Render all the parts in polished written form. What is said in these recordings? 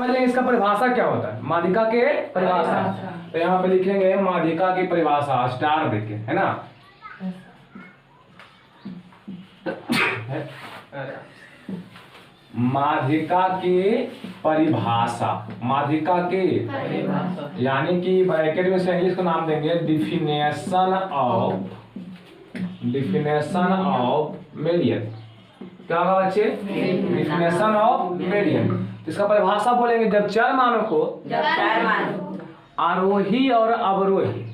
पहले इसका परिभाषा क्या होता है, माध्यिका के परिभाषा। तो यहाँ पे लिखेंगे माध्यिका की परिभाषा स्टार देके, है ना। माध्यिका की परिभाषा, माध्यिका की यानी कि ब्रैकेट में से इंग्लिश को नाम देंगे डिफिनेशन ऑफ मीडियन। क्या होगा बच्चे, डिफिनेशन ऑफ मीडियन। इसका परिभाषा बोलेंगे जब चार मानों को आरोही और अवरोही,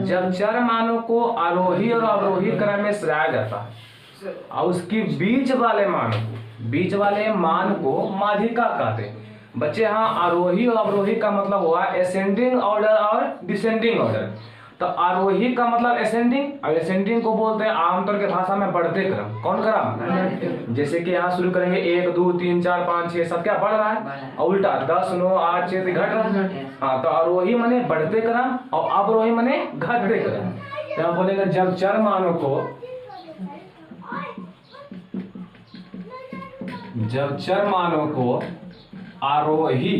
जब चार मानों को आरोही और अवरोही क्रम में सजाया जाता है और उसकी बीच वाले मान को माध्यिका कहते हैं। बच्चे यहाँ आरोही और अवरोही का मतलब हुआ असेंडिंग ऑर्डर और डिसेंडिंग ऑर्डर। तो आरोही का मतलब असेंडिंग और असेंडिंग को बोलते हैं आमतौर के भाषा में बढ़ते क्रम। कौन क्रम, जैसे कि यहाँ शुरू करेंगे 1 2 3 4 5 6 7 क्या बढ़ रहा है, और उल्टा 10 9 8 6 घट रहा है। हाँ, तो आरोही माने बढ़ते क्रम और अवरोही माने घटते क्रम। तो यहाँ बोलेंगे जब चार मानों को आरोही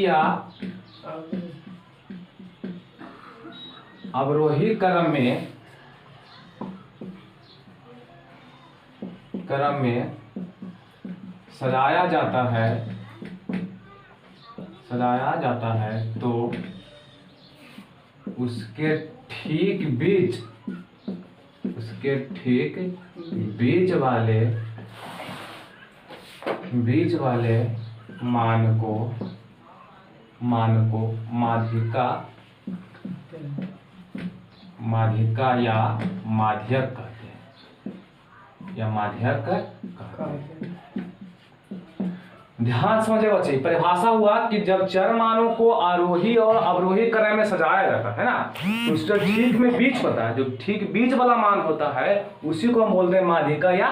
या अवरोही क्रम में सजाया जाता है तो उसके ठीक बीच वाले मान को माध्यिका या माध्यक कहते हैं, या माध्यक कहते हैं। ध्यान समझे बच्चे, परिभाषा हुआ कि जब चर मानों को आरोही और अवरोही क्रम में सजाया जाता है ना, उसका ठीक में बीच होता है, जो ठीक बीच वाला मान होता है उसी को हम बोलते हैं माध्यिका या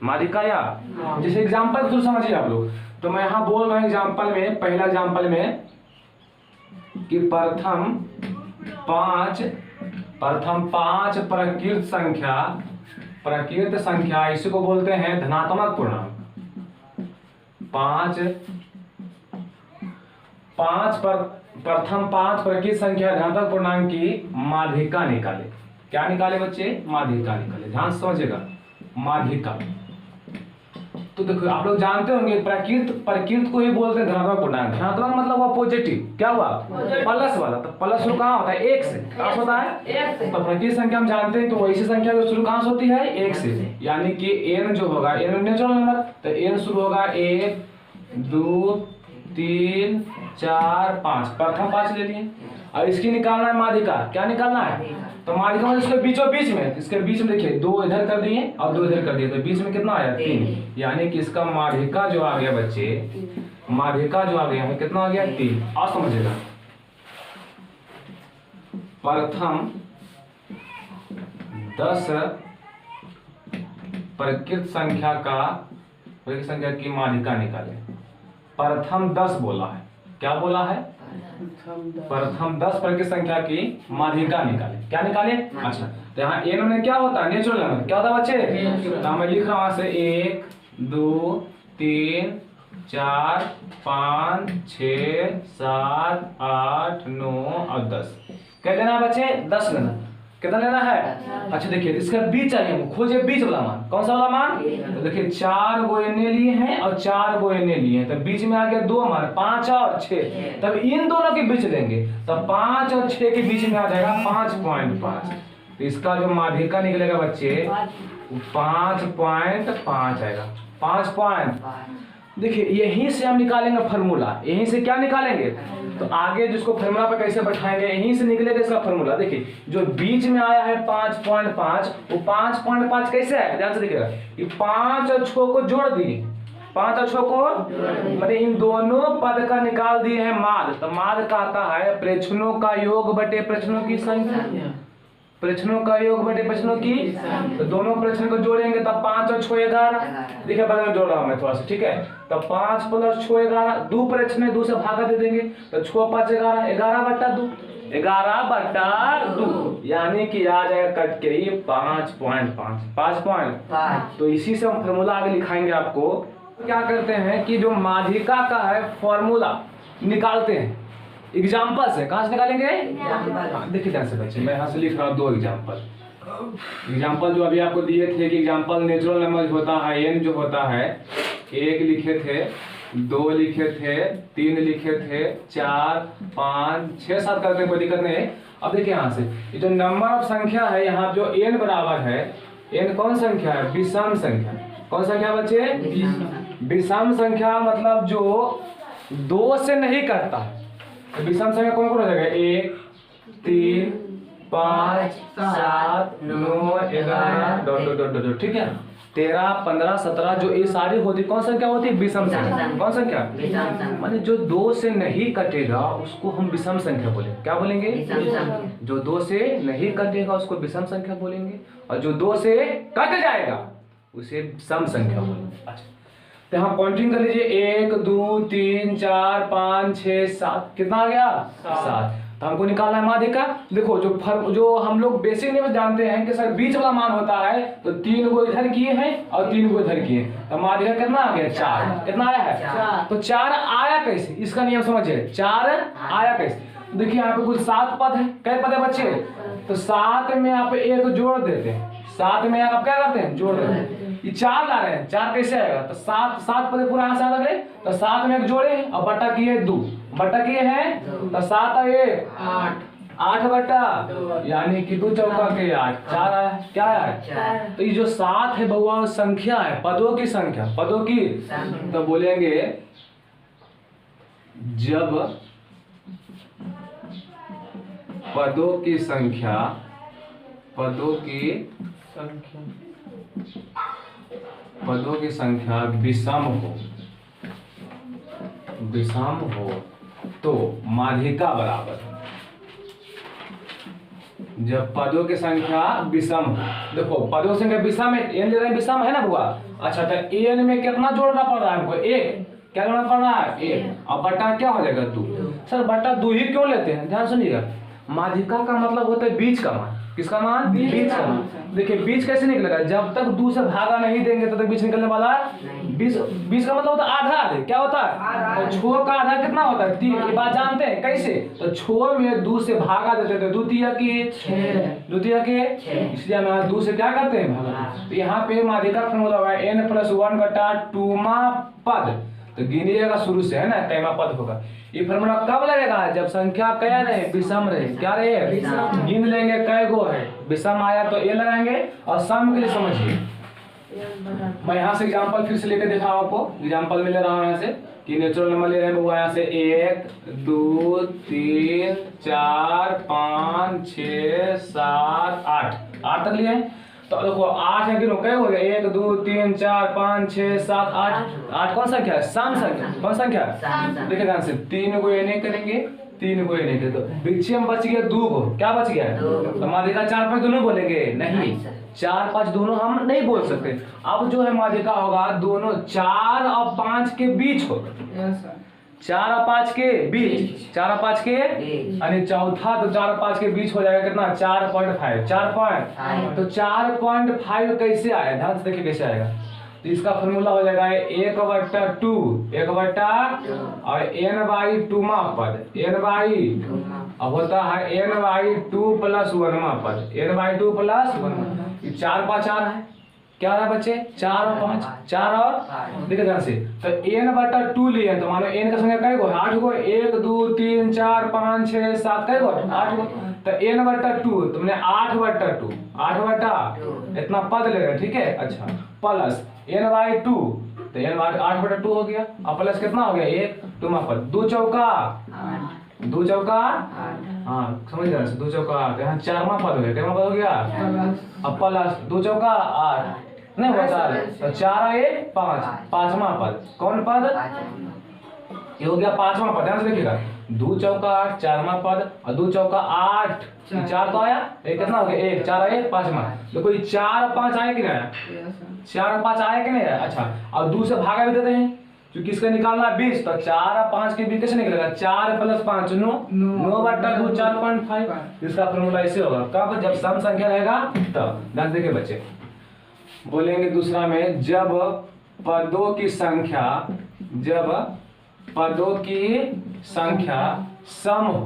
माध्यिका या। जैसे एग्जाम्पल तो समझिए आप लोग। तो मैं यहाँ बोल रहा हूँ एग्जाम्पल में, पहला एग्जाम्पल में कि प्रथम पांच प्रकृत संख्या इसी को बोलते हैं धनात्मक पूर्णांक। प्रथम पांच प्रकृत संख्या धनात्मक पूर्णांक की माध्यिका निकाले। क्या निकाले बच्चे, माध्यिका निकाले। ध्यान से समझिएगा, माध्यिका। तो देखो आप लोग जानते होंगे प्रकृत को ही बोलते हैं धनात्मक पूर्णांक। धनात्मक मतलब हुआ पॉजिटिव, क्या हुआ प्लस वाला। तो प्लस शुरू कहाँ होता है, 1 से। कहाँ होता है, तो प्रकृत संख्या हम जानते हैं तो वैसी संख्या जो शुरू कहाँ से होती है, 1 से। यानी कि n जो होगा, n नेचुरल नंबर, तो n शुरू होगा 1 2 3 4 5, प्रथम 5 ले लिए। और इसकी निकालना है माध्यिका। क्या निकालना है, तो माध्यिका मतलब इसके बीच में, इसके बीच में देखिए 2 इधर कर दिए और 2 इधर कर दिए, तो बीच में कितना आया 3। यानी कि इसका माध्यिका जो आ गया बच्चे, माध्यिका जो आ गया है कितना आ गया 3। और समझिएगा, प्रथम 10 प्रकृत संख्या की माध्यिका निकाले। प्रथम 10 बोला है, क्या बोला है, प्रथम 10 प्रकृत संख्या की माध्यिका निकाले। क्या निकाले, अच्छा। तो यहाँ n में क्या होता है, नेचुरल नंबर। क्या होता है बच्चे, तो मैं लिख रहा हूं से 1 2 3 4 5 6 7 8 9 और 10। क्या लेना है बच्चे, 10 लेना। कितना लेना है, अच्छा देखिए इसका बीच चाहिए हमको, खोजिए बीच वाला मान। कौन सा वाला मान, तो देखिए 4 गो एने लिए हैं और 4 गो एने लिए हैं, तो बीच में आ गया 2 मान, 5 और 6। तब इन दोनों के बीच लेंगे तो 5 और 6 के बीच में आ जाएगा 5.5। तो इसका जो माध्यिका निकलेगा बच्चे 5.5 आएगा। 5. देखिए यहीं से हम निकालेंगे फार्मूला। यहीं से क्या निकालेंगे, तो आगे जिसको फार्मूला पे कैसे बैठाएंगे, यहीं से निकलेगा इसका फार्मूला। देखिए जो बीच में आया है 5.5, वो 5.5 कैसे है, ध्यान से देखिएगा। ये 5 और 6 को जोड़ दिए, 5 और 6 को मतलब इन दोनों पद का निकाल दिए हैं माध्य। तो माध्य का आता है प्रेक्षणों का योग बटे प्रश्नों की संख्या, प्रश्नों का योग बटे प्रश्नों की। तो दोनों प्रश्न को जोड़ेंगे तब 5 और 6 11। देखिए बगल में जोड़ रहा हूं मैं थोड़ा सा, ठीक है। तो 5 + 6 11, 2 प्रश्न 2 से भागा दे देंगे, तो 6 5 11, 11/2, 11/2। यानी कि आ जाएगा कट के 5.5। तो इसी से हम फॉर्मूला आगे लिखाएंगे आपको क्या करते हैं कि जो माध्यिका का है फॉर्मूला निकालते हैं एग्जाम्पल से। कहाँ से निकालेंगे? देखिए ध्यान से बच्चे, मैं यहाँ से लिख रहा हूँ 2 एग्जाम्पल जो अभी आपको दिए थे कि एग्जाम्पल नेचुरल नंबर होता है n जो होता है 1 लिखे थे, 2 लिखे थे, 3 लिखे थे, 4 5 6 7 करते हैं, कोई दिक्कत नहीं है। अब देखिए यहाँ से ये जो नंबर ऑफ संख्या है यहाँ जो n बराबर है, n कौन संख्या है? विषम संख्या। कौन संख्या बच्चे? विषम संख्या मतलब जो 2 से नहीं करता है। तो विषम संख्या कौन कौन हो जाएगा? 1 3 5 7 9 11 ठीक है, 13 15 17 जो ये सारी होती कौन संख्या होती है? विषम संख्या। कौन संख्या? माने जो 2 से नहीं कटेगा उसको हम विषम संख्या बोलेंगे। क्या बोलेंगे? जो 2 से नहीं कटेगा उसको विषम संख्या बोलेंगे, और जो 2 से कट जाएगा उसे सम संख्या बोलेंगे। अच्छा, तो हम काउंटिंग कर लीजिए 1 2 3 4 5 6 7, कितना आ गया? 7। तो हमको निकालना है माध्यिका। देखो जो हम लोग बेसिक में जानते हैं कि सर बीच वाला मान होता है, तो 3 को इधर किए हैं और 3 को इधर किए, तो माध्यिका कितना आ गया? 4। कितना आया है? 4। तो 4 आया कैसे? इसका नियम समझिए, 4 आया कैसे? देखिए यहाँ पे कुल 7 पद है। कै पद है बच्चे? तो 7 में आप 1 जोड़ देते हैं, 7 में आप क्या करते हैं? जोड़ देते हैं। ये 4 ला रहे हैं, 4 कैसे आएगा? तो 7 पद पूरा यहाँ से आ गए, तो 7 में 1 जोड़े और बट्टा किए 2, बट्टा किए हैं तो 7 और 1 8 बट्टा, यानी कि 2 चौका के 8, 4 आया। क्या आया है? तो ये जो 7 है बउआ संख्या है, पदों की संख्या, पदों की। तो बोलेंगे जब पदों की संख्या विषम हो तो माध्यिका बराबर। जब पदों की संख्या विषम हो, देखो पदों की संख्या विषम है, n ले रहे हैं विषम है ना बुआ। अच्छा, तो n में कितना जोड़ना पड़ रहा है हमको? 1। क्या जोड़ना पड़ रहा है? 1। और बट्टा क्या हो जाएगा? 2। सर बट्टा 2 ही क्यों लेते हैं? ध्यान सुनिएगा, माध्यिका का मतलब होता है बीच का मान। किसका मान? बीच का मान। देखिए बीच कैसे निकलेगा? जब तक 2 से भागा नहीं देंगे तब तक बीच निकलने वाला है। बीच का मतलब होता है आधा आधे। क्या होता है? और छोर का आधा कितना होता है? 3। ये बात जानते हैं कैसे? तो छोर में 2 से भागा देते थे, द्वितीय के 6, इसलिए हम यहाँ 2 से क्या करते हैं? भागा। तो यहाँ पे माध्यिका फॉर्मूला हुआ है n+1 बटा 2मा पद। तो गिनिएगा शुरू से, है ना, कैमा पद होगा। ये फॉर्मूला कब लगेगा? जब संख्या क्या रहे? विषम रहे। क्या रहे? गिन लेंगे कै गो है, विषम आया तो ए लगाएंगे, और सम के लिए समझिए। मैं यहाँ से एग्जांपल फिर से लेकर दिखा रहा हूँ आपको। एग्जांपल में ले रहा हूँ यहाँ से कि नेचुरल नंबर ले रहे हैं यहाँ से 1 2 3 4 5 6 7 8 तक लिए हैं। तो देखो 8 है, गिनो क्या हो गया? 1 2 3 4 5 6 7 8 कौन संख्या है? सम संख्या। कौन संख्या? देखिए ध्यान से, 3 को ये नहीं करेंगे, 3 को ये नहीं करेंगे, तो बीच में बच गया 2 को। क्या बच गया? तो माध्यिका 4 5 दोनों बोलेंगे? नहीं, 4 5 दोनों हम नहीं बोल सकते। अब जो है माध्यिका होगा दोनों 4 और 5 के बीच होगा। 4 और 5 के बीच, 4 और 5 के यानी चौथा, तो 4 और 5 के बीच हो जाएगा कितना? 4.5। 4 तो 4.5 कैसे आया? ध्यान से देखिए कैसे आएगा। तो इसका फॉर्मूला हो जाएगा 1/2 और n/2मा पद, अब होता है n/2 + 1मा पद, n/2 + 1। 4 5 4 है। क्या रहा बच्चे? 4 और 5, 4 और देखिए ध्यान से, तो n/2 लिए तो मानो n का संख्या कै गो है? 8 गो। 1 2 3 4 5 6 7 कै गो? 8 गो। तो n/2 तुमने 8/2 इतना पद ले रहे, ठीक है। अच्छा, प्लस n/2, तो n/8/2 हो गया, और प्लस कितना हो गया? 1 2मा पद, 2 चौका हाँ समझ रहे हैं, 2 चौका 8, यहाँ 4मा पद हो गया। कितना पद हो गया? अब प्लस 2 चौका 8 नहीं होता है, तो 4 और 1 5, 5मा पद। कौन पद? ये हो गया 5वां पद। ध्यान से देखिएगा, 2 चौका 8 4मा पद, और 2 चौका 8 4 तो आया, एक कितना हो गया? 1 4 और 1 5मा। देखो ये 4 और 5 आया कि नहीं आया? 4 और 5 आया कि नहीं आया? अच्छा, और 2 से भागा भी देते हैं क्योंकि इसका निकालना है 20, तो 4 और 5 के बीच कैसे निकलेगा? 4 + 5 9/2 4.5। इसका फॉर्मूला ऐसे होगा। कब? जब सम संख्या रहेगा तब। ध्यान देखिए बच्चे, बोलेंगे दूसरा में, जब पदों की संख्या, जब पदों की संख्या सम हो,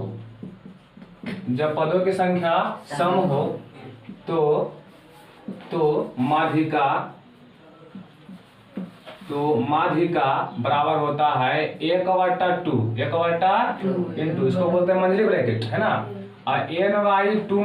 जब पदों की संख्या सम हो तो माध्यिका बराबर होता है 1/2 इंटू, इसको बोलते हैं मंजरी ब्रैकेट, है ना, और n/2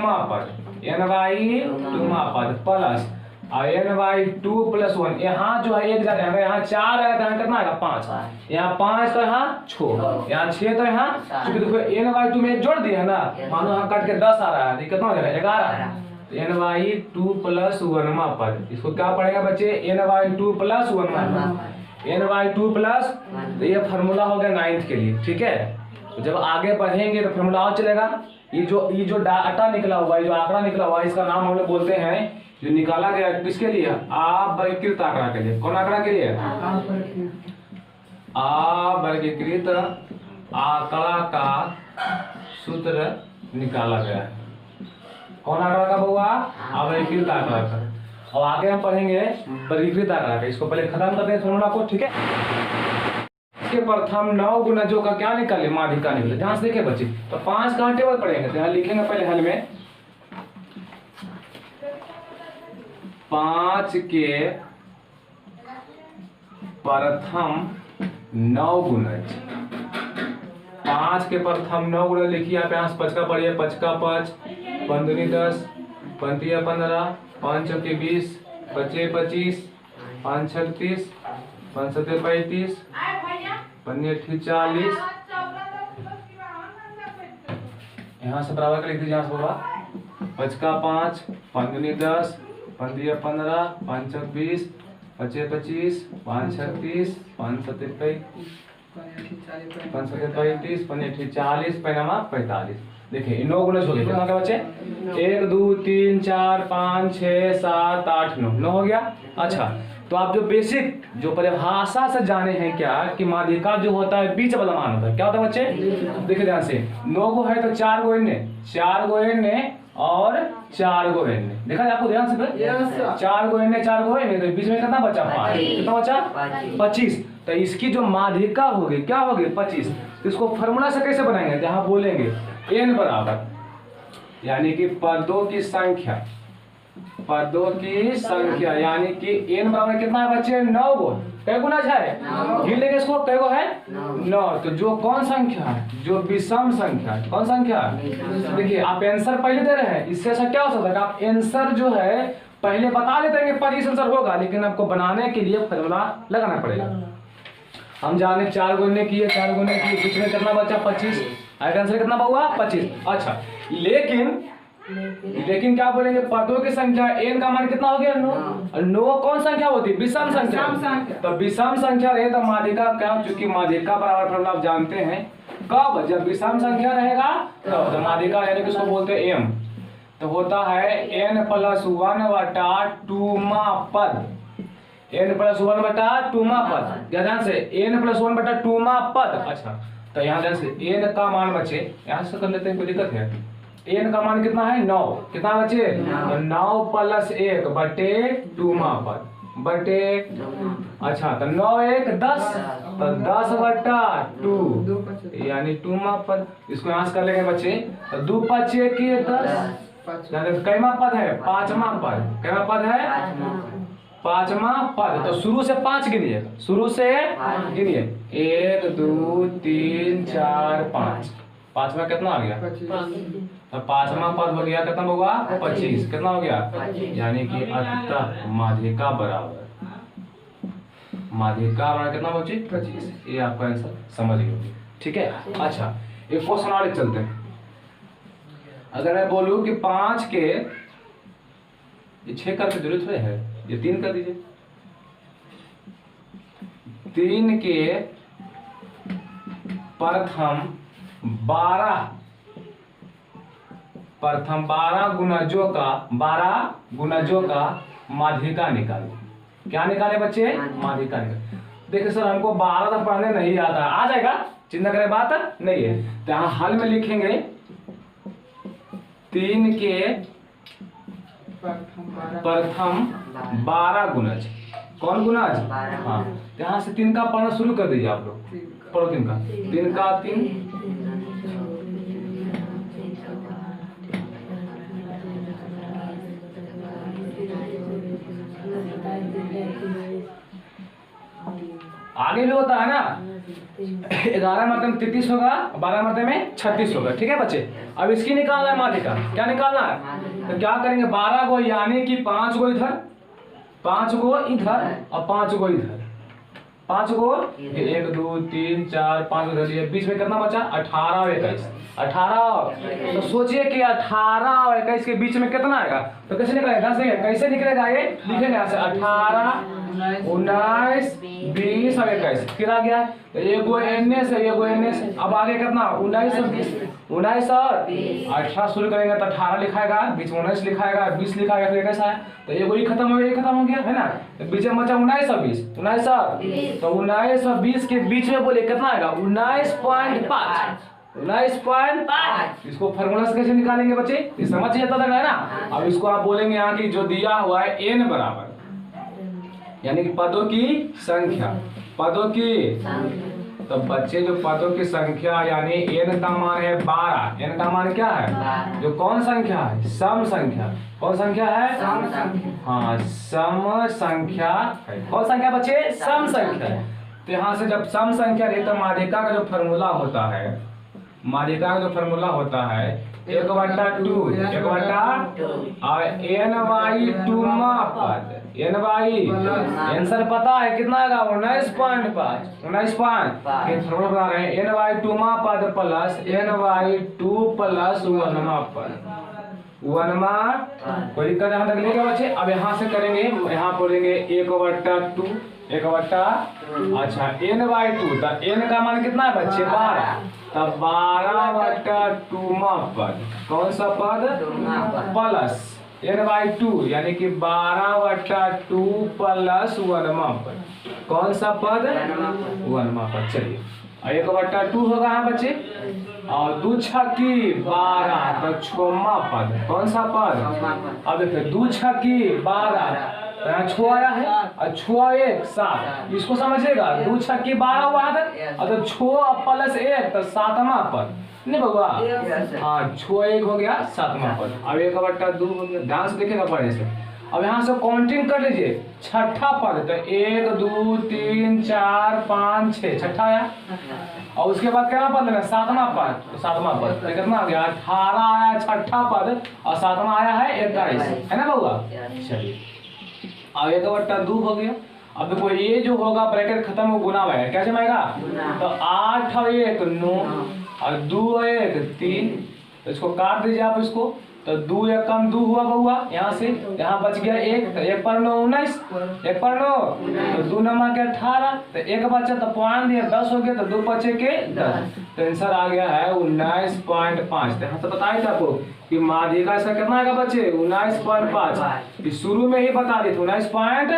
पद प्लस n/2 + 1। यहाँ जो है एक जाता है, यहाँ 4 आएगा तो यहाँ कितना आएगा 5, यहाँ 5 तो यहाँ 6, यहाँ 6 तो यहाँ, क्योंकि देखो n/2 में एक जोड़ दिया है ना, मानो यहाँ कट के 10 आ रहा है, कितना हो जाएगा 11, n/2 + 1 पद। इसको क्या पड़ेगा बच्चे, n/2 + 1, n/2 प्लस, तो ये फार्मूला हो गया 9th के लिए, ठीक है। तो जब आगे बढ़ेंगे तो फार्मूला और चलेगा। ये जो डाटा निकला हुआ है, जो आंकड़ा निकला हुआ है, इसका नाम हम लोग बोलते हैं, जो निकाला गया किसके लिए, अवर्गीकृत आंकड़ा के लिए। कौन आंकड़ा के लिए, अवर्गीकृत आंकड़ा का सूत्र निकाला गया है। कौन आंकड़ा का हुआ, अवर्गीकृत आंकड़ा का। और आगे हम पढ़ेंगे वर्गीकृत आंकड़ा का। इसको पहले खत्म करते हैं फॉर्मूला को, ठीक है। इसके प्रथम 9 गुणजों का क्या निकाले, माध्यिका निकाले। ध्यान से देखिए बच्चे, तो 5 का टेबल पढ़ेंगे, तो यहाँ लिखेंगे पहले हल में 5 के प्रथम 9 गुणज, 5 के प्रथम 9 गुणज लिखिए आप। यहाँ 5 का पढ़िए, 5 का 5, 5 दूनी 10, 5 तिया 15, 5 चौके 20, 5 25, 5 36, 5 सत्ते 35, 5 अट्ठी 40। यहाँ से बराबर का लिख दीजिए, यहाँ से होगा 5 का 5, 5 दूनी 10, 5 तिया 15, 5 चौक 20, 5 25, 5 36, 5 सत्ते 35, 5 सत्ते 35, 5 अट्ठी 40, 5 45। देखिए 9 गुणज हो गए, कितना का बच्चे, 1 2 3 4 5 6 7 8 9 हो गया। अच्छा, तो आप जो बेसिक जो परिभाषा से जाने हैं क्या, कि माध्यिका जो होता है बीच वाला मान होता है। क्या होता है बच्चे, देखिए ध्यान से, 9 गो है तो 4 गो इनने, 4 गो इनने और 4 गो इनने, देखा आपको ध्यान से, 4 गो इनने 4 गो इनने, तो बीच में कितना बचा 5, कितना बचा 25। तो इसकी जो माध्यिका होगी क्या होगी 25। तो इसको फार्मूला से कैसे बनाएंगे, तो यहाँ बोलेंगे n बराबर, यानी कि पदों की संख्या, यानी कि n बराबर कितना है बच्चे, 9 गो। कै गुना है, गिन लेंगे इसको, कै गो है 9। तो जो कौन संख्या है, जो विषम संख्या, कौन संख्या, देखिए आप आंसर पहले दे रहे हैं, इससे अच्छा क्या हो सकता है, आप आंसर जो है पहले बता देते हैं कि 25 आंसर होगा, लेकिन आपको बनाने के लिए फार्मूला लगाना पड़ेगा। हम जाने 4 गुने किए, 4 गुने किए, बीच में कितना बचा 25, आंसर कितना हुआ 25। अच्छा, लेकिन क्या बोलेंगे, पदों की संख्या n का मान कितना हो गया 9। 9 कौन संख्या होती है, विषम संख्या। तो विषम संख्या रहे तो माध्यिका क्या, चूंकि माध्यिका बराबर फॉर्मूला आप जानते हैं, कब, जब विषम संख्या रहेगा तब। तो माध्यिका यानी कि उसको बोलते हैं m, तो होता है n + 1/2 पद, n + 1/2 पद। ध्यान से, n + 1/2 पद। अच्छा, तो यहाँ ध्यान से n का मान बचे, यहाँ से कर लेते हैं, कोई दिक्कत है। n का मान कितना है 9, कितना बचे 9 + 1/2 पद बटे, अच्छा तो 9 1 10, तो 10/2 यानी 2 पद। इसको यहाँ से कर लेंगे बच्चे, तो 2 × 5 = 10, कैमा पद है 5वां पद, कैमा पद है 5वां पद। तो शुरू से 5 गिनिए, शुरू से गिनिए, 1 2 3 4 5, 5वां कितना आ गया, तो 5वां पद हो गया, कितना होगा 25, कितना हो गया, यानी कि अतः माध्यिका बराबर कितना बची 25। ये आपका आंसर समझ गए, ठीक है। अच्छा, एक क्वेश्चन और चलते हैं। अगर मैं बोलूं कि 5 के, ये 6 करके जरूरत है, ये 3 कर दीजिए, 3 के प्रथम 12 गुणजों का माध्यिका निकाले। क्या निकाले बच्चे, माध्यिका निकाले। देखिए सर हमको 12 तक पढ़ने नहीं आता, आ जाएगा, चिंता करें बात नहीं है। तो यहाँ हल में लिखेंगे 3 के प्रथम 12 गुणज। कौन गुनाज? हाँ, यहाँ से 3 का पढ़ना शुरू कर दीजिए आप लोग। पढ़ो 3 का 3 का 3 आगे भी होता है ना, 11 मरते में 33 होगा, 12 मरते में 36 होगा। ठीक है बच्चे, अब इसकी निकालना है माध्यिका। क्या निकालना है? तो क्या करेंगे, 12 को यानी कि 5 को इधर, 5 को इधर और 5 को इधर, 5 को 1 2 3 4 5 इधर लिए, बीच में कितना बचा? 18 और 21। 18, तो सोचिए कि 18 और 21 के बीच में कितना आएगा? तो कैसे निकलेगा? कैसे निकलेगा ये? लिखेंगे ऐसे 18 19 20 और 21 फिर आ गया। तो एगो एने से एगो एने से, अब आगे कितना? 19 और 20, 19 और 18 शुरू करेंगे तो 18 लिखाएगा, बीच में 19 लिखाएगा, 20 लिखाएगा, फिर कैसा है? तो एगो ही खत्म हो गया, ये खत्म हो गया है ना। तो बीच में बचा 19 और 20, 19 और, तो 19 और 20 के बीच में बोले कितना आएगा? 19.5, 19.5। इसको फार्मूला से कैसे निकालेंगे बच्चे? ये समझ जाता था है ना। अब इसको आप बोलेंगे यहाँ की जो दिया हुआ है n बराबर, यानी कि पदों की संख्या, पदों की, तो बच्चे जो पदों की संख्या यानी n का मान है 12। n का मान क्या है? जो कौन संख्या है? सम संख्या। कौन संख्या है? सम संख्या। हाँ, सम संख्या है। कौन संख्या बच्चे? सम संख्या है। तो यहाँ से जब सम संख्या रही तो माध्यिका का जो फॉर्मूला होता है, माध्यिका का जो फॉर्मूला होता है 1/2, 1/2 और n/2 पद, n/, आंसर पता है कितना आएगा? 19.5, 19.5 के फॉर्मूला बना रहे हैं, n/2 पद प्लस n/2 प्लस 1 पद, 1 कोई दिक्कत यहाँ तक लेगा बच्चे। अब यहाँ से करेंगे, यहाँ बोलेंगे 1/2, 1/2, अच्छा n/2, तो n का मान कितना है बच्चे? 12, तब 12/2 पद, कौन सा पद? प्लस n/2 यानी कि 12/2 प्लस 1 पद, कौन सा पद? 1 पद। चलिए 1/2 होगा यहाँ बच्चे, और 2 छक्की 12 तो 6 पद, कौन सा पद? अब देखिए 2 छक्की 12, यहाँ 6 आया है और 6 1 7, इसको समझिएगा। 2 छक्की 12 हुआ था, और तो 6 प्लस 1 तो 7वां पद, नहीं बउआ? हाँ, 6 1 हो गया 7वां पद। अब 1/2 हो गया, ध्यान से देखिएगा पढ़ने से। अब यहाँ से काउंटिंग कर लीजिए, छठा पद, तो 1 2 3 4 5 6, छठा आया, और उसके बाद क्या पद लेना? 7वां पद, तो 7वां पद तो कितना आ गया? 18 आया छठा पद, और 7वां आया है 21, है ना बउआ? चलिए अब 1/2 हो गया। अब देखो ये जो होगा ब्रैकेट खत्म हो, गुना में क्या जमाएगा? तो 8 और 1 9 और 2 और 1 3, तो इसको काट दीजिए आप इसको, तो 2 1 कम 2 हुआ बउआ, यहाँ से यहाँ बच गया 1, तो 1 पर 9 19, 1 पर 9 तो 2 9 के 18, तो 1 बचा तो पॉइंट दिया 10 हो गया, तो 2 बचे के 10, तो आंसर आ गया है 19.5। तो यहाँ से बताया था आपको कि माध्यिका इसका कितना आएगा बच्चे? 19.5। शुरू में ही बता दी थी 19.5।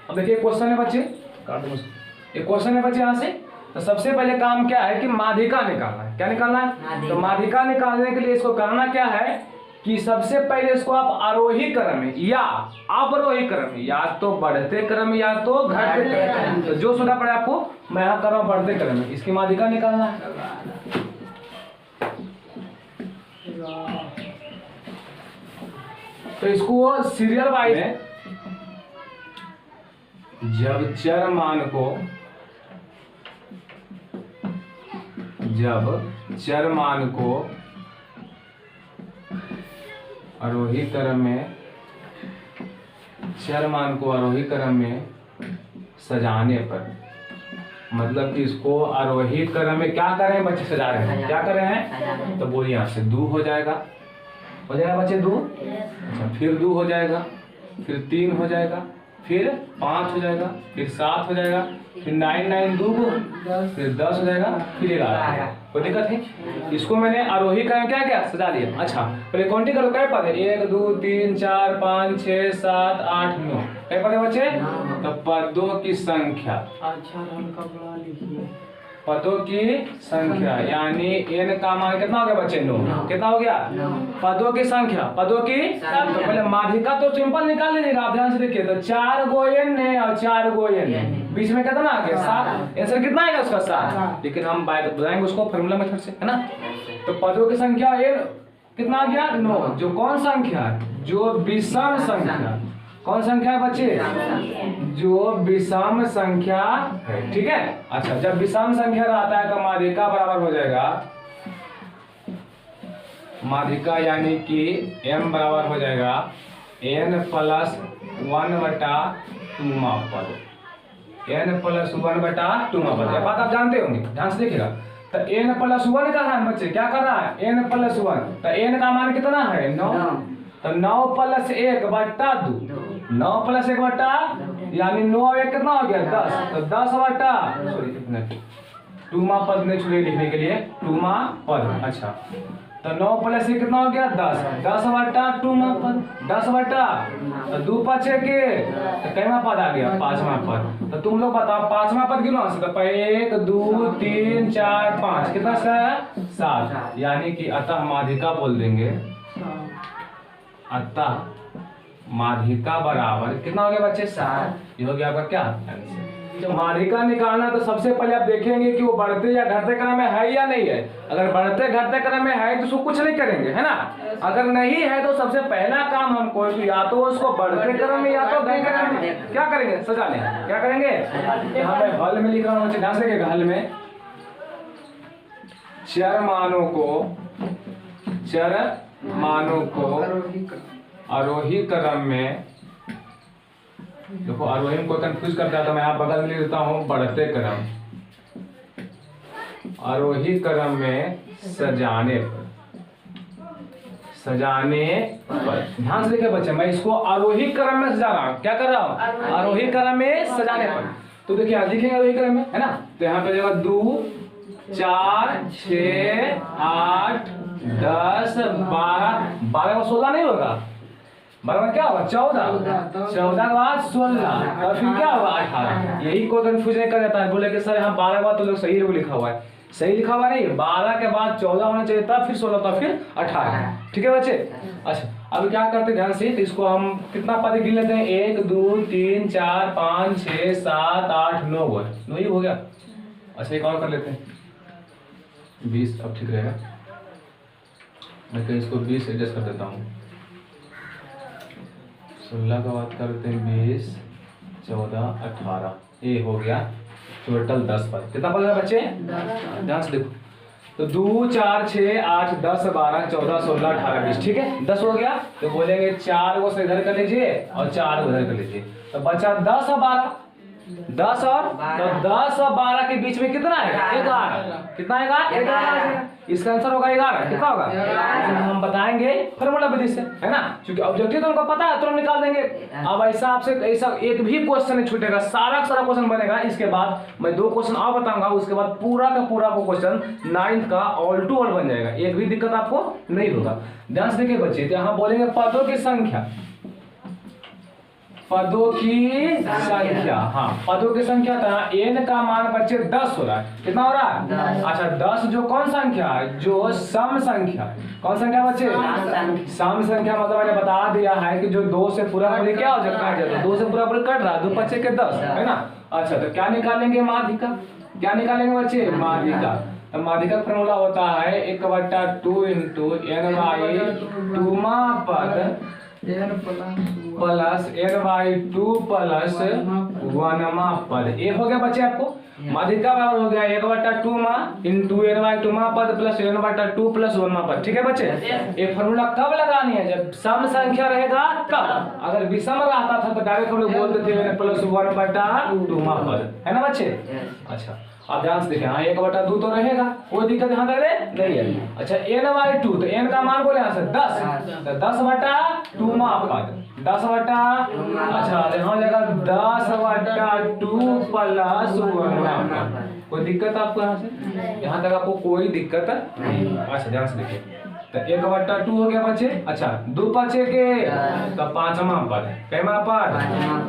अब देखिए क्वेश्चन है बच्चे, एक क्वेश्चन है बच्चे यहाँ से। तो सबसे पहले काम क्या है कि माध्यिका निकालना है। क्या निकालना है? तो माध्यिका निकालने के लिए इसको करना क्या है कि सबसे पहले इसको आप आरोही क्रम में या अवरोही क्रम में, या तो बढ़ते क्रम या तो घटते क्रम, तो जो सुना पड़े आपको, मैं यहाँ कर रहा हूँ बढ़ते क्रम में, इसकी माध्यिका निकालना है। तो इसको सीरियल वाइज है, जब चर मान को आरोही क्रम में, चर मान को आरोही क्रम में सजाने पर, मतलब कि इसको आरोही क्रम में क्या करें बच्चे? सजा रहे हैं। क्या कर रहे हैं? तो बोलिए यहाँ से 2 हो जाएगा बच्चे 2, अच्छा फिर 2 हो जाएगा, फिर 3 हो जाएगा, फिर 5 हो जाएगा, फिर 7 हो जाएगा, फिर 9 9 2 फिर 10 हो जाएगा, फिर 11। कोई दिक्कत है? इसको मैंने आरोही क्रम क्या क्या सजा लिया। अच्छा पहले काउंटिंग करो, क्या पद है? 1 2 3 4 5 6 7 8 9, क्या पद है बच्चे? तो पदों की संख्या। अच्छा रंग का बड़ा लिखिए। पदों की संख्या, यानी n का मान कितना हो गया बच्चे? 9। कितना हो गया? पदों की संख्या, पदों की। तो पहले माध्यिका तो सिंपल निकाल लीजिएगा, आप ध्यान से देखिए। तो 4 गो n है और 4 गो n, बीच में कितना आ गया? 7। आंसर कितना आएगा उसका? 7। लेकिन हम बताएंगे उसको फॉर्मूला मेथड से, है ना। तो पदों की संख्या n कितना आ गया? 9। जो कौन संख्या है? जो विषम संख्या। कौन संख्या है बच्चे? जो विषम संख्या है, ठीक है। अच्छा, जब विषम संख्या रहता है तो माध्यिका बराबर हो जाएगा, माध्यिका यानी कि m बराबर हो जाएगा n प्लस 1/2 पद। n प्लस 1/2 पद, ये बात आप जानते होंगे, ध्यान से देखिएगा। तो n प्लस 1 कर रहा है बच्चे, क्या कर रहा है? n plus 1। तो n का मान कितना है? 9। तो 9 प्लस 1/2, 9 प्लस 1/2 यानी 9 और 1 कितना हो गया? 10। तो 2 पद ने छुड़े लिखने के लिए, 2 पद। अच्छा, तो 9 प्लस 1 कितना हो गया? 10। 10/2 पद, 10/, तो 2 5 के, तो कैमा पद आ गया? 5वां पद। तो तुम लोग बताओ 5वां पद गिनो से। तो 1 2 3 4 5 कितना है? 7। यानी कि अतः माध्यिका बोल देंगे, अतः माध्यिका बराबर कितना हो गया बच्चे? 7। ये हो गया आपका क्या? तो माध्यिका निकालना तो सबसे पहले आप देखेंगे कि वो बढ़ते या घटते क्रम में है या नहीं है। अगर बढ़ते घटते क्रम में है तो उसको कुछ नहीं करेंगे, है ना। अगर नहीं है तो सबसे पहला काम हमको या तो उसको बढ़ते क्रम में या तो घटते क्रम में क्या करेंगे? सजा लेंगे। क्या करेंगे? यहाँ पे हल में लिख रहा हूँ, ध्यान से देखिएगा। हल में चर मानों को आरोही क्रम में, देखो आरोही को कंफ्यूज करता है तो मैं यहाँ बगल में लिख देता हूँ बढ़ते क्रम, आरोही क्रम में सजाने पर। ध्यान से देखिए बच्चे, मैं इसको आरोही क्रम में सजा रहा हूँ। क्या कर रहा हूँ? आरोही क्रम में सजाने पर। तो देखिए आप लिखेंगे आरोही क्रम में, है ना। तो यहाँ पे जगह 2 4 6 8 10 12 को 16 नहीं होगा, 12 क्या होगा? 14 के बाद 16 और फिर क्या होगा? 18। यही कोई कंफ्यूज नहीं कर जाता है, बोले कि सर यहाँ 12 के बाद तो लोग सही लिखा हुआ है। सही लिखा हुआ नहीं, 12 के बाद 14 होना चाहिए, तब फिर 16, तब फिर 18। ठीक है बच्चे। अच्छा, अब क्या करते हैं ध्यान से, तो इसको हम कितना पद गिन लेते हैं? 1 2 3 4 5 6 7 8 9 ही हो गया। अच्छा, एक और कर लेते हैं 20, अब ठीक रहेगा। मैं कहीं इसको 20 एडजस्ट कर देता हूँ। 16 का बात करते हैं, 20 14 18, ये हो गया टोटल 10 पद। कितना पद है बच्चे? ध्यान से देखो। तो 2 4 6 8 10 12 14 16 18 20, ठीक है। 10 हो गया। तो बोलेंगे 4 को इधर कर लीजिए और 4 को इधर कर लीजिए, तो बचा 10 और 12। 10 और तो 10 और 12 के बीच में कितना है? 11। कितना आएगा? 11। इसका आंसर होगा 11। कितना होगा? हम बताएंगे फॉर्मूला विधि से, है ना, क्योंकि ऑब्जेक्टिव तो उनको पता है, तो हम निकाल देंगे। अब ऐसा आपसे ऐसा एक भी क्वेश्चन नहीं छूटेगा, सारा क्वेश्चन बनेगा। इसके बाद मैं 2 क्वेश्चन और बताऊंगा, उसके बाद पूरा का पूरा वो क्वेश्चन 9th का ऑल टू ऑल बन जाएगा, एक भी दिक्कत आपको नहीं होगा। ध्यान से देखिए बच्चे, यहाँ बोलेंगे पदों की संख्या, पदों की संख्या। हाँ, पदों की संख्या था, n का मान बच्चे 10 हो रहा है। कितना हो रहा है? अच्छा, 10 जो कौन संख्या है? जो सम संख्या। कौन संख्या बच्चे? सम संख्या। मतलब मैंने बता दिया है कि जो 2 से पूरा पूरी क्या हो जाता है? 2 से पूरा पूरी कट रहा है, 2 5 के 10, है ना। अच्छा, तो क्या निकालेंगे? माध्यिका। क्या निकालेंगे बच्चे? माध्यिका। तो माध्यिका फॉर्मूला होता है 1/2 इंटू n/2 पद प्लस n/2 प्लस 1 पद। ये हो गया बच्चे आपको माध्यिका बराबर हो गया 1/2 इंटू n/2 पद प्लस n/2 प्लस 1 पद। ठीक है बच्चे। ये फॉर्मूला कब लगानी है? जब सम संख्या रहेगा तब। अगर विषम रहता था तो डायरेक्ट हम लोग बोलते थे प्लस 1/2 पद, है ना बच्चे। अच्छा, आप ध्यान से देखें, हाँ 1/2 तो रहेगा, कोई दिक्कत यहाँ तक नहीं है। अच्छा, n/2 तो n का मान बोले यहाँ से 10, तो 10/2 पद 10/, अच्छा यहाँ जाएगा 10/2 प्लस 1। कोई दिक्कत आपको यहाँ से? यहाँ तक आपको कोई दिक्कत नहीं। अच्छा, ध्यान से देखिए, तो 1/2 हो गया बच्चे। अच्छा 2 पचे के तो 5वां पद, कैमा पद,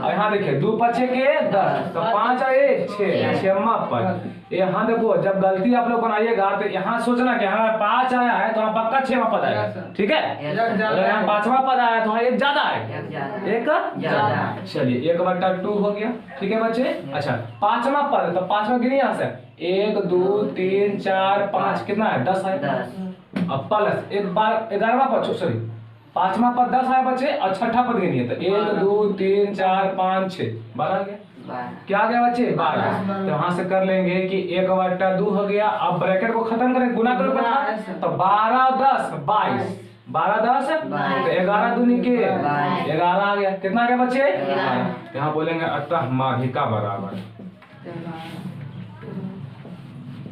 और यहाँ देखिए 2 पचे के 10 तो 5 और 1 6, 6वां पद। यहाँ देखो जब गलती आप लोग बनाइएगा तो यहाँ सोचना कि हाँ 5 आया है तो यहाँ पक्का 6वां पद आएगा, ठीक है। अगर यहाँ 5वां पद आया तो एक ज्यादा आएगा, एक ज्यादा। चलिए 1/2 हो गया, ठीक है बच्चे। अच्छा 5वां पद, तो 5वां गिनिए यहाँ से 1 2 3 4 5, कितना है 10 है। अब प्लस एक बार 11वां पद, सॉरी 5वां पद 10 आया बच्चे, और 6ठा पद गिनिए तो 1 2 3 4 5 6 12 आ गया। क्या आ गया बच्चे 12। तो वहां से कर लेंगे कि 1/2 हो गया। अब ब्रैकेट को खत्म करें, गुना करो तो 12 10 22, 12 10 तो 11 दूनी के 11 आ गया। कितना आ गया बच्चे। यहाँ बोलेंगे अतः माध्यिका बराबर,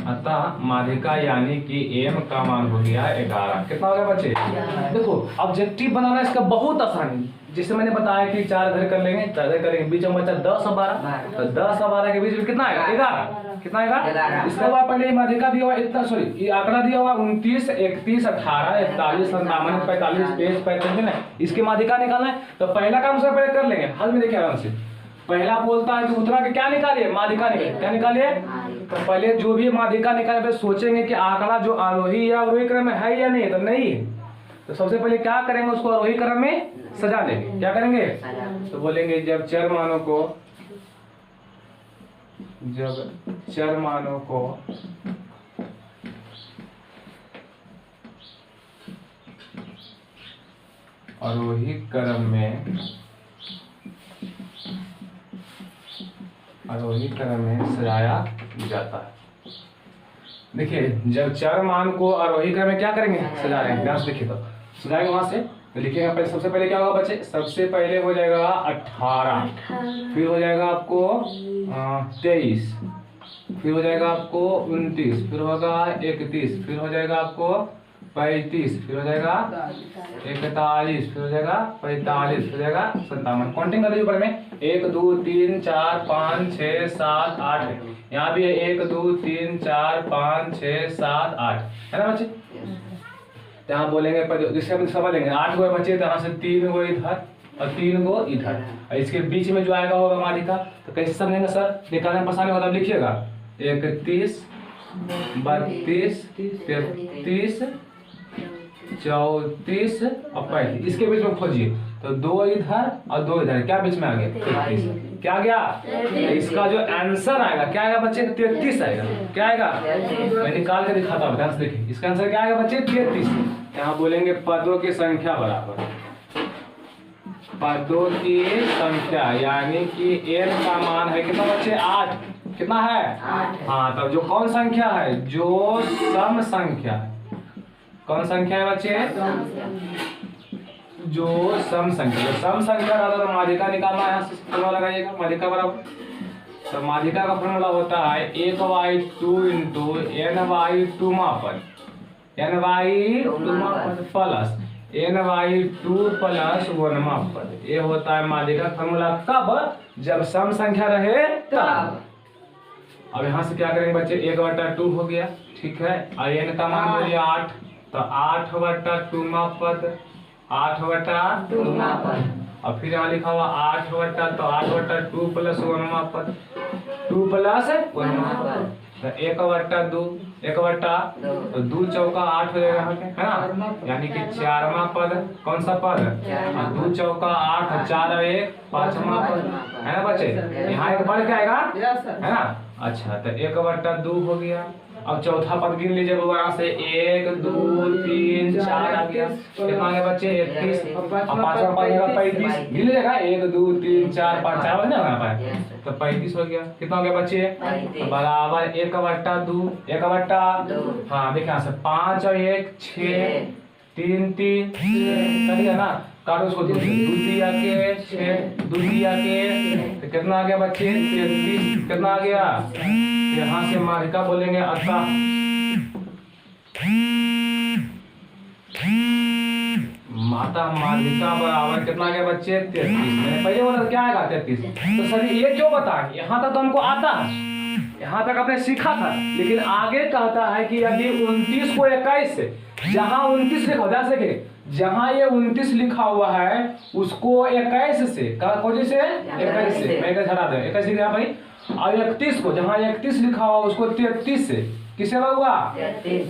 अतः माध्यिका यानी कि m का मान हो गया 11। कितना हो गया बच्चे। देखो ऑब्जेक्टिव बनाना इसका बहुत आसानी, जिससे मैंने बताया कि 4 इधर कर लेंगे, 4 इधर करेंगे, बीच में बचा 10 और 12, तो 10 और 12 के बीच में कितना आएगा 11। कितना आएगा। इसके बाद पहले माध्यिका दिया हुआ इतना, सॉरी ये आंकड़ा दिया हुआ 29 31 18 41 57 45 23 35 ना, इसकी माध्यिका निकालना है। तो पहला काम सबसे पहले कर लेंगे, हल में देखिए आराम से। पहला बोलता है कि उत्तरा के क्या निकालिए, माध्यिका निकालिए। क्या निकालिए। तो पहले जो भी माध्यिका निकाले फिर सोचेंगे कि आंकड़ा जो आरोही या अवरोही क्रम में है या नहीं, तो नहीं है। तो सबसे पहले क्या करेंगे, उसको आरोही क्रम में सजा देंगे। क्या करेंगे। तो बोलेंगे जब चर मानों को आरोही क्रम में सजाया जाता है। देखिए जब चर मान को आरोही क्रम में क्या करेंगे, सजा रहे हैं। ध्यान से देखिए, तो सजाएंगे वहां से तो लिखिएगा। पहले सबसे पहले क्या होगा बच्चे, सबसे पहले हो जाएगा 18, फिर हो जाएगा आपको 23, फिर हो जाएगा आपको 29, फिर होगा 31, फिर हो जाएगा आपको 35, फिर हो जाएगा 41, फिर हो जाएगा 45, फिर हो जाएगा 57। काउंटिंग कर लीजिए ऊपर में 1 2 3 4 5 6 7 8 है। यहाँ भी है 1 2 3 4 5 6 7 8 है ना बच्चे। यहाँ बोलेंगे जिससे हम समझ लेंगे 8 गो बच्चे, तो यहाँ से 3 गो इधर और 3 गो इधर, और इसके बीच में जो आएगा होगा माध्यिका। तो कैसे समझेंगे सर, निकालने में परेशानी होता है, लिखिएगा 31 32 33 34 और 35, इसके बीच में खोजिए। तो 2 इधर और 2 इधर, क्या बीच में आ गया 33। क्या आ गया। इसका जो आंसर आएगा क्या आएगा बच्चे 33 आएगा। क्या आएगा, मैं निकाल के दिखाता हूँ, ध्यान से देखिए। इसका आंसर क्या आएगा बच्चे 33। यहाँ बोलेंगे पदों की संख्या बराबर, पदों की संख्या यानी कि n का मान है कितना बच्चे 8। कितना है 8। हाँ तब जो कौन संख्या है, जो सम संख्या है। कौन संख्या है बच्चे, जो सम संख्या। सम संख्या का तो माध्यिका निकालना है, यहाँ से फॉर्मूला लगाइएगा माध्यिका बराबर। तो माध्यिका का फॉर्मूला होता है 1/2 इंटू n/2 मापन, n/2 प्लस n/2 प्लस 1 मापन। ये होता है माध्यिका फॉर्मूला। कब, जब सम संख्या रहे तब। अब यहाँ से क्या करेंगे बच्चे, 1/2 हो गया, ठीक है, और n का मान हो गया 8, तो 8/2 मापद, 8/2 मापद। और फिर यहाँ लिखा हुआ 8/2, तो 8/2 प्लस 1 मापद, 2 प्लस 1 मापद। तो 1/2, 1/2 तो 2 चौका 8 हो जाएगा, है ना, यानी कि 4वां पद। कौन सा पद, 2 चौका 8, 4 और 1 5वां पद, है ना बच्चे। यहाँ एक बढ़ के आएगा, है ना। अच्छा तो 1/2 हो गया। अब चौथा पद गिन लीजिए यहाँ से, 1 2 3 4 आ गया। कितना आ गया बच्चे 31, और पांचवा पद 35 गिन लीजिएगा, 1 2 3 4 5 4 बजे ना पाए, तो 35 हो गया। कितना हो गया बच्चे, बराबर 1/2, 1/2 हाँ देखिए यहाँ से 5 और 1 6 3 3 करिए ना, काटो उसको 2 दिया के 6 2 दिया के, तो कितना आ गया बच्चे 33। कितना आ गया, यहाँ से माध्यिका बोलेंगे अतः माध्यिका बराबर कितना आ गया बच्चे 33। मैंने पहले बोला क्या आएगा 33। तो सर ये क्यों बता, यहाँ तक तो हमको आता है, यहाँ तक आपने सीखा था, लेकिन आगे कहता है कि यदि 29 को 21 से, जहाँ 29 लिखा, ध्यान से देखें, जहाँ ये 29 लिखा हुआ है उसको 21 से, कौन से 21 से, मैं इधर हटा दूं, 21 लिखा भाई, और 31 को, जहाँ 31 लिखा हुआ उसको 33 से, किससे हुआ,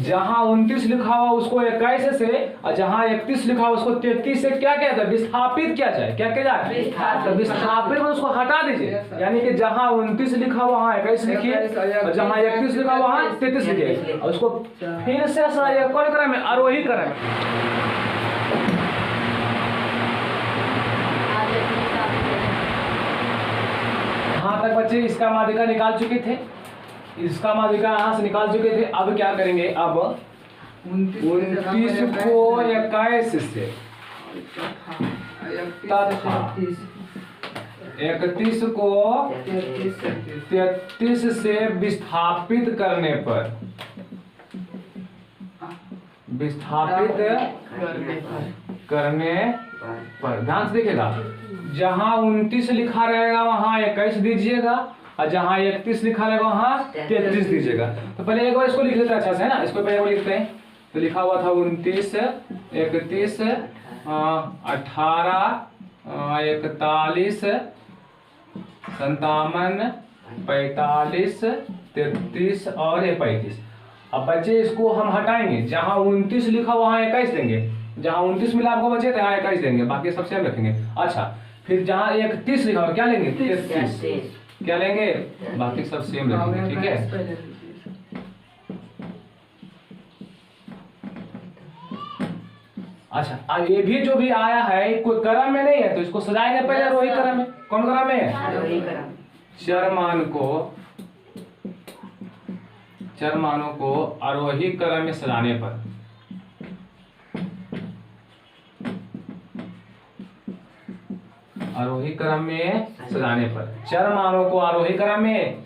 जहाँ 29 लिखा हुआ उसको 21 से, और जहाँ 31 लिखा हुआ उसको 33 से क्या कहते हैं, विस्थापित किया जाए, क्या किया जाए, तो विस्थापित में उसको हटा दीजिए, यानी कि जहाँ 29 लिखा हुआ वहाँ 21 लिखिए, और जहाँ 31 लिखा हुआ वहाँ 33 लिखिए, और उसको फिर से कौन क्रम में, आरोही क्रम में। यहाँ तक बच्चे इसका माध्यिका निकाल चुके थे, इसका माध्यिका यहाँ से निकाल चुके थे। अब क्या करेंगे, अब 29 को 21 से तथा 31 को 33 से विस्थापित करने पर, विस्थापित करने पर ध्यान से देखिएगा, जहाँ 29 लिखा रहेगा वहाँ 21 दीजिएगा, और जहाँ 31 लिखा रहेगा वहाँ 33 दीजिएगा। तो पहले एक बार इसको लिख लेते हैं अच्छा से, है ना, इसको पहले लिखते हैं। तो लिखा हुआ था 29, 31, 18, 41, 57, 45, 33 और 35। अब बच्चे इसको हम हटाएंगे, जहाँ 29 लिखा वहाँ 21 देंगे, जहाँ 29 मिला आपको बचे तो यहाँ 21 देंगे, बाकी सब सेम रखेंगे। अच्छा, फिर जहाँ 31 लिखा हुआ क्या लेंगे, 33, क्या लेंगे, बाकी सब सेम रखेंगे, ठीक है। अच्छा, अब ये भी जो भी आया है कोई क्रम में नहीं है, तो इसको सजाएंगे पहले आरोही क्रम में। कौन क्रम में है, चरमानों को आरोही क्रम में सजाने पर, आरोही क्रम में सजाने पर, चरमानों को आरोही क्रम में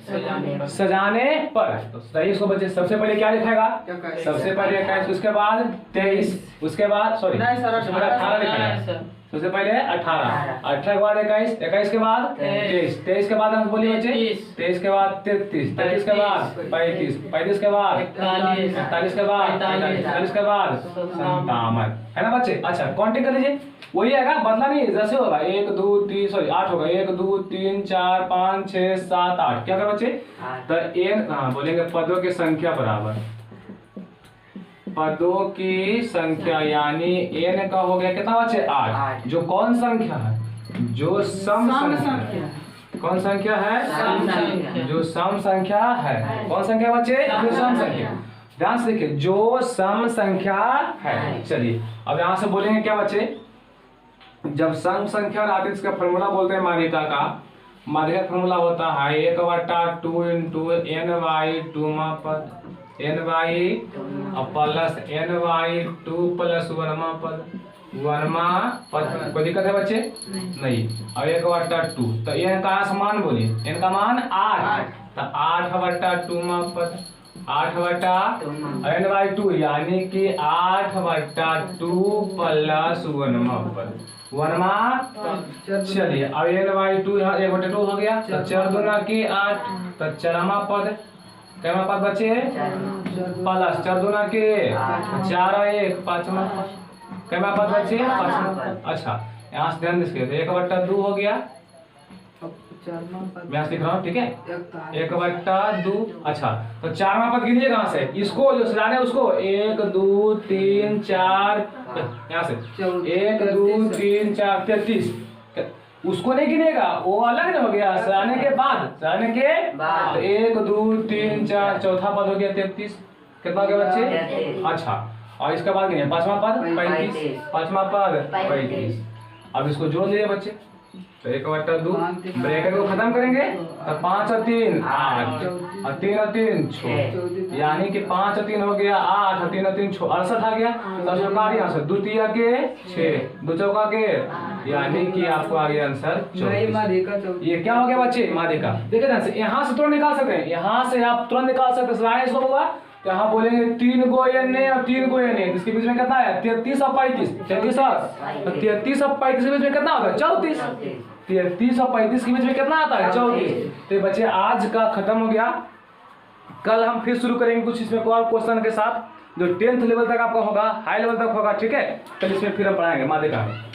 सजाने पर। तो सही, इसको बच्चे सबसे पहले क्या लिखेगा, सबसे पहले 21, उसके बाद 23, उसके बाद सॉरी 18 लिखेगा, सबसे पहले 18, 18 के बाद 21, 21 के बाद 23, 23 के बाद हम बोलिए बच्चे 23 के बाद 33, 33 के बाद 35, 35 के बाद 41 के बाद 41 के बाद 57, है ना बच्चे। अच्छा, काउंटिंग कर लीजिए, वही आएगा, बदला नहीं, जैसे होगा 1 2 3 सॉरी 8 होगा, 1 2 3 4 5 6 7 8, क्या करें बच्चे, तो n, हाँ बोलेंगे पदों की संख्या बराबर, पदों की संख्या, यानी n का हो गया कितना बच्चे, 8, जो कौन संख्या है, जो सम संख्या, कौन संख्या है, जो सम संख्या है, कौन संख्या बच्चे, जो सम संख्या, ध्यान से देखिए, जो सम संख्या है। चलिए अब यहाँ से बोलेंगे क्या बच्चे, जब सम संख्या आती है इसका फॉर्मूला बोलते हैं माध्यिका का, माध्यिका फॉर्मूला होता है 1/2 इंटू ny2 पद, ny प्लस ny2 प्लस 1 पद, 1 पद, कोई दिक्कत है बच्चे, नहीं। अब 1/2, तो n का मान बोलिए, n का मान 8, तो 8/2 पद, 8/n/2 यानी कि 8/2 प्लस 1 पद, 1। चलिए अब n/2 यहाँ 1/2 हो गया, तो 4 दूना की 8, तो 4 पद, क्या पद बचे प्लस 4 दूना के 4 और 1 5 पद, क्या पद बचे 5 पद। अच्छा, यहाँ से ध्यान दीजिए, 1/2 हो गया, मैं लिख रहा हूँ, ठीक है, 1/2। अच्छा, तो 4वां पद गिनिए कहाँ से, इसको जो सजाने उसको 1 2 3 4, यहाँ से 1 2 3 4 33, उसको नहीं गिनेगा, वो अलग हो गया सजाने के बाद, सजाने के बाद 1 2 3 4, चौथा पद हो गया 33, कितना हो गया बच्चे। अच्छा, और इसके बाद गिनिए 5वां पद 35, 5वां पद 35। अब इसको जोड़ लीजिए बच्चे, तो 1/2 ब्रैकेट को खत्म करेंगे, तो 5 और 3 8, और 3 और 3 6, यानी कि 5 और 3 हो गया 8, और 3 और 3 68 आ गया, तो चौका यहाँ से 2 3 के 6, 2 चौका के, यानी कि आपको आ गया आंसर 24। ये क्या हो गया बच्चे, माध्यिका। देखिए ध्यान से, यहाँ से तुरंत निकाल सकते हैं, यहाँ से आप तुरंत निकाल सकते हैं, इसको होगा, तो यहाँ बोलेंगे 3 को n और 3 को n, इसके बीच में कितना है 33 और 35, 33 और, तो 33 और 35 के बीच में कितना होता है 34, 33 और 35 के बीच में कितना आता है 34। तो बच्चे आज का खत्म हो गया, कल हम फिर शुरू करेंगे कुछ इसमें और क्वेश्चन के साथ जो 10th लेवल तक आपका होगा, हाई लेवल तक होगा, ठीक है। कल इसमें फिर हम पढ़ाएंगे माध्यिका में।